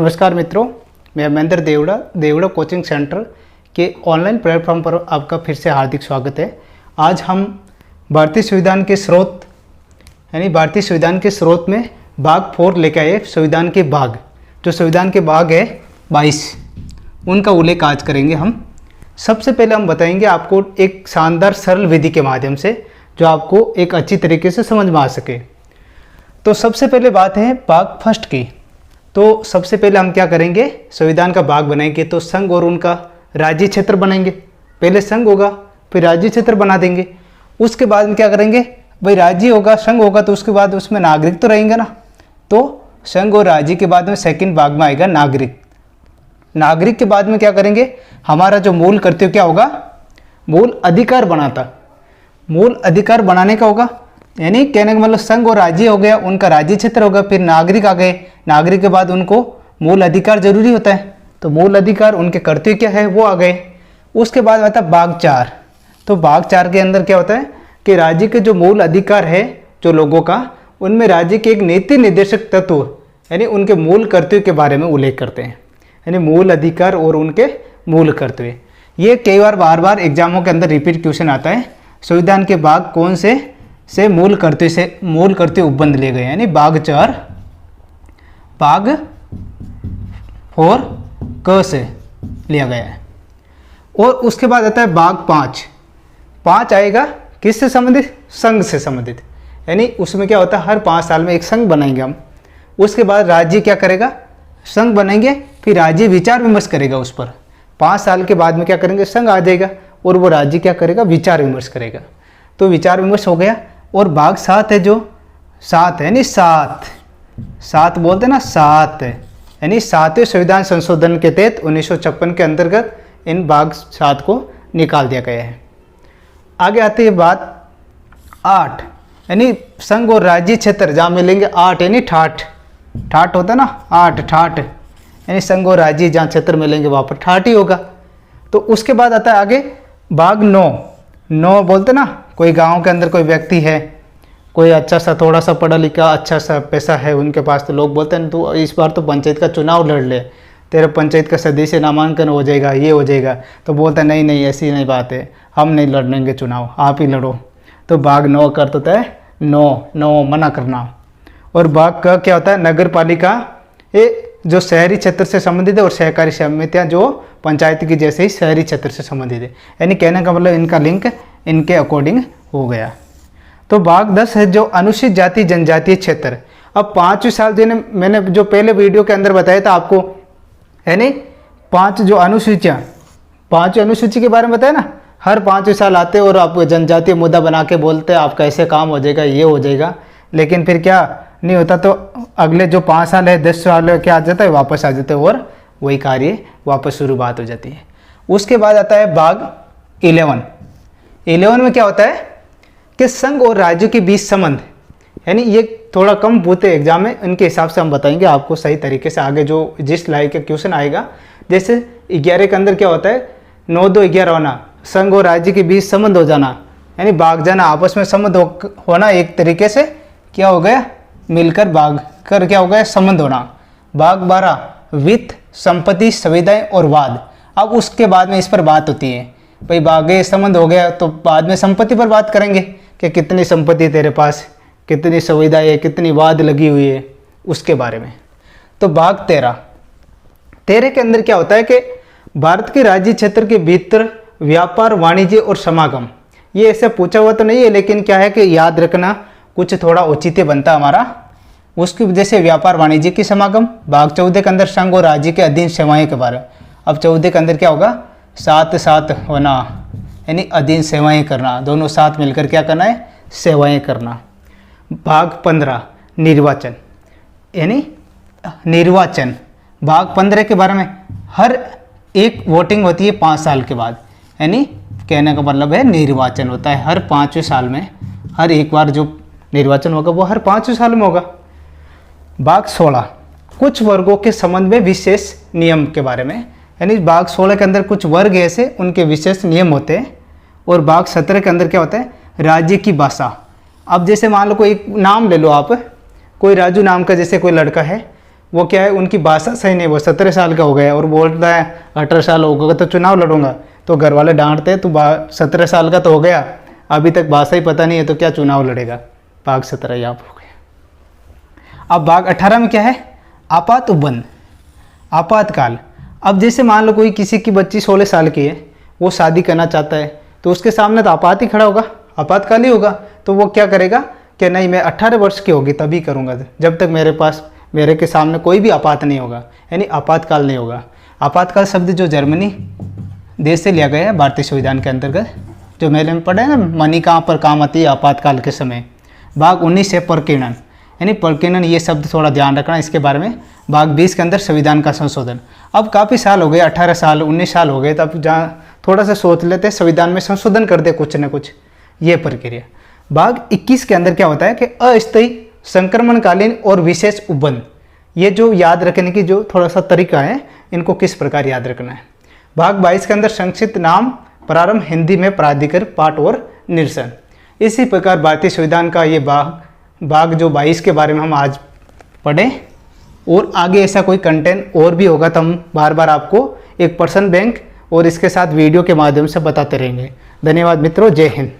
नमस्कार मित्रों, मैं महेंद्र देवड़ा कोचिंग सेंटर के ऑनलाइन प्लेटफॉर्म पर आपका फिर से हार्दिक स्वागत है। आज हम भारतीय संविधान के स्रोत यानी भारतीय संविधान के स्रोत में भाग 4 लेकर आए। संविधान के भाग जो संविधान के भाग है 22, उनका उल्लेख आज करेंगे हम। सबसे पहले हम बताएंगे आपको एक शानदार सरल विधि के माध्यम से जो आपको एक अच्छी तरीके से समझ में आ सके। तो सबसे पहले बात है भाग फर्स्ट की। तो सबसे पहले हम क्या करेंगे, संविधान का भाग बनाएंगे तो संघ और उनका राज्य क्षेत्र बनाएंगे। पहले संघ होगा फिर राज्य क्षेत्र बना देंगे। उसके बाद में क्या करेंगे, भाई राज्य होगा संघ होगा तो उसके बाद उसमें नागरिक तो रहेंगे ना। तो संघ और राज्य के बाद में सेकंड भाग में आएगा नागरिक। नागरिक के बाद में क्या करेंगे, हमारा जो मूल कर्तव्य क्या होगा, मूल अधिकार बनाता। मूल अधिकार बनाने का होगा, यानी कहने का मतलब संघ और राज्य हो गया, उनका राज्य क्षेत्र होगा, फिर नागरिक आ गए। नागरिक के बाद उनको मूल अधिकार जरूरी होता है, तो मूल अधिकार उनके कर्तव्य क्या है वो आ गए। उसके बाद आता है भाग 4। तो भाग 4 के अंदर क्या होता है कि राज्य के जो मूल अधिकार है जो लोगों का, उनमें राज्य के एक नीति निर्देशक तत्व यानी उनके मूल कर्तव्य के बारे में उल्लेख करते हैं, यानी मूल अधिकार और उनके मूल कर्तव्य। ये कई बार बार एग्जामों के अंदर रिपीट क्वेश्चन आता है। संविधान के भाग कौन से मूल कर्तव्य उपबंध लिए गए, यानी भाग 4 भाग 4 क से लिया गया है। और उसके बाद आता है भाग 5 आएगा किससे संबंधित, संघ से संबंधित, यानी उसमें क्या होता है हर 5 साल में एक संघ बनाएंगे हम। उसके बाद राज्य क्या करेगा, संघ बनेंगे, फिर राज्य विचार विमर्श करेगा उस पर। 5 साल के बाद में क्या करेंगे, संघ आ जाएगा और वो राज्य क्या करेगा, विचार विमर्श करेगा। तो विचार विमर्श हो गया। और भाग 7 है जो 7 है, यानी 7 बोलते हैं ना, 7 है, यानी 7वें संविधान संशोधन के तहत 1956 के अंतर्गत इन भाग 7 को निकाल दिया गया है। आगे आती है बात 8, यानी संघ और राज्य क्षेत्र जहाँ मिलेंगे 8, यानी ठाठ होता है ना, 8 ठाठ, यानी संघ और राज्य जहाँ क्षेत्र मिलेंगे वहाँ पर ठाठ ही होगा। तो उसके बाद आता है आगे भाग 9 बोलते ना, कोई गांव के अंदर कोई व्यक्ति है, कोई अच्छा सा थोड़ा सा पढ़ा लिखा अच्छा सा पैसा है उनके पास, तो लोग बोलते हैं तू इस बार तो पंचायत का चुनाव लड़ ले, तेरे पंचायत का सदस्य नामांकन हो जाएगा, ये हो जाएगा। तो बोलता है नहीं ऐसी नहीं बात है, हम नहीं लड़ेंगे चुनाव, आप ही लड़ो। तो भाग 9 कर होता है 9 मना करना। और भाग का क्या होता है, नगर पालिका, ये जो शहरी क्षेत्र से संबंधित है, और सहकारी समितियाँ जो पंचायत की जैसे ही शहरी क्षेत्र से संबंधित है, यानी कहने का मतलब इनका लिंक इनके अकॉर्डिंग हो गया। तो भाग 10 है जो अनुसूचित जाति जनजातीय क्षेत्र। अब 5 साल मैंने जो पहले वीडियो के अंदर बताया था आपको, यानी 5 जो अनुसूचियाँ, 5 अनुसूची के बारे में बताया ना, हर 5 साल आते और आप जनजातीय मुद्दा बना के बोलते हैं आप कैसे काम हो जाएगा, ये हो जाएगा, लेकिन फिर क्या नहीं होता। तो अगले जो 5 साल है 10 साल क्या आ जाता है, वापस आ जाते हैं और वही कार्य वापस शुरुआत हो जाती है। उसके बाद आता है भाग 11 में क्या होता है कि संघ और राज्यों के बीच संबंध, यानी ये थोड़ा कम पूछते एग्जाम में, इनके हिसाब से हम बताएंगे आपको सही तरीके से। आगे जो जिस लाइक का क्वेश्चन आएगा, जैसे 11 के अंदर क्या होता है, 9 2 11 होना, संघ और राज्य के बीच संबंध हो जाना, यानी भाग जाना, आपस में संबंध होना, एक तरीके से क्या हो गया, मिलकर भाग कर क्या हो गया, संबंध होना। भाग 12 वित्त संपत्ति सुविधाएं और वाद। अब उसके बाद में इस पर बात होती है, भाई भागे संबंध हो गया तो बाद में संपत्ति पर बात करेंगे कि कितनी संपत्ति तेरे पास, कितनी सुविधाएं, कितनी वाद लगी हुई है, उसके बारे में। तो भाग 13 के अंदर क्या होता है कि भारत के राज्य क्षेत्र के भीतर व्यापार वाणिज्य और समागम। ये ऐसे पूछा हुआ तो नहीं है, लेकिन क्या है कि याद रखना कुछ थोड़ा औचित्य बनता हमारा, उसकी वजह से व्यापार वाणिज्य की समागम। भाग 14 के अंदर संघ और राज्य के अधीन सेवाएं के बारे में। अब 14 के अंदर क्या होगा, साथ होना, यानी अधीन सेवाएं करना, दोनों साथ मिलकर क्या करना है, सेवाएं करना। भाग 15 निर्वाचन, यानी निर्वाचन। भाग 15 के बारे में हर एक वोटिंग होती है 5 साल के बाद, यानी कहने का मतलब है निर्वाचन होता है हर 5वें साल में, हर एक बार जो निर्वाचन होगा वो हर 5वें साल में होगा। भाग 16 कुछ वर्गों के संबंध में विशेष नियम के बारे में, यानी भाग 16 के अंदर कुछ वर्ग ऐसे उनके विशेष नियम होते हैं। और भाग 17 के अंदर क्या होता है, राज्य की भाषा। अब जैसे मान लो कोई नाम ले लो आप, कोई राजू नाम का जैसे कोई लड़का है, वो क्या है, उनकी भाषा सही नहीं, वो 17 साल का हो गया और बोलता है 18 साल हो गया तो चुनाव लड़ूंगा। तो घर वाले डांटते हैं, तू 17 साल का तो हो गया, अभी तक भाषा ही पता नहीं है तो क्या चुनाव लड़ेगा। भाग 17 यहाँ हो गया। अब भाग 18 में क्या है, आपात उपबंध, आपातकाल। अब जैसे मान लो कोई किसी की बच्ची 16 साल की है, वो शादी करना चाहता है, तो उसके सामने तो आपात ही खड़ा होगा, आपातकाल ही होगा। तो वो क्या करेगा कि नहीं मैं 18 वर्ष की होगी तभी करूँगा, जब तक मेरे के सामने कोई भी आपात नहीं होगा, यानी आपातकाल नहीं होगा। आपातकाल शब्द जो जर्मनी देश से लिया गया है भारतीय संविधान के अंतर्गत, जो मेले में पढ़ा है ना, मनी कहाँ पर काम आती है आपातकाल के समय। भाग 19 है प्रकीर्णन, यानी प्रकीर्णन, ये शब्द थोड़ा ध्यान रखना इसके बारे में। भाग 20 के अंदर संविधान का संशोधन। अब काफ़ी साल हो गए, 18 साल 19 साल हो गए, तब जहाँ थोड़ा सा सोच लेते हैं संविधान में संशोधन कर दे कुछ न कुछ, ये प्रक्रिया। भाग 21 के अंदर क्या होता है कि अस्थायी संक्रमणकालीन और विशेष उपबंध, ये जो याद रखने की जो थोड़ा सा तरीका है, इनको किस प्रकार याद रखना है। भाग 22 के अंदर संक्षिप्त नाम, प्रारंभ, हिंदी में प्राधिकरण, पाठ और निरसन। इसी प्रकार भारतीय संविधान का ये भाग जो 22 के बारे में हम आज पढ़े, और आगे ऐसा कोई कंटेंट और भी होगा तो हम बार बार आपको एक पर्सन बैंक और इसके साथ वीडियो के माध्यम से बताते रहेंगे। धन्यवाद मित्रों, जय हिंद।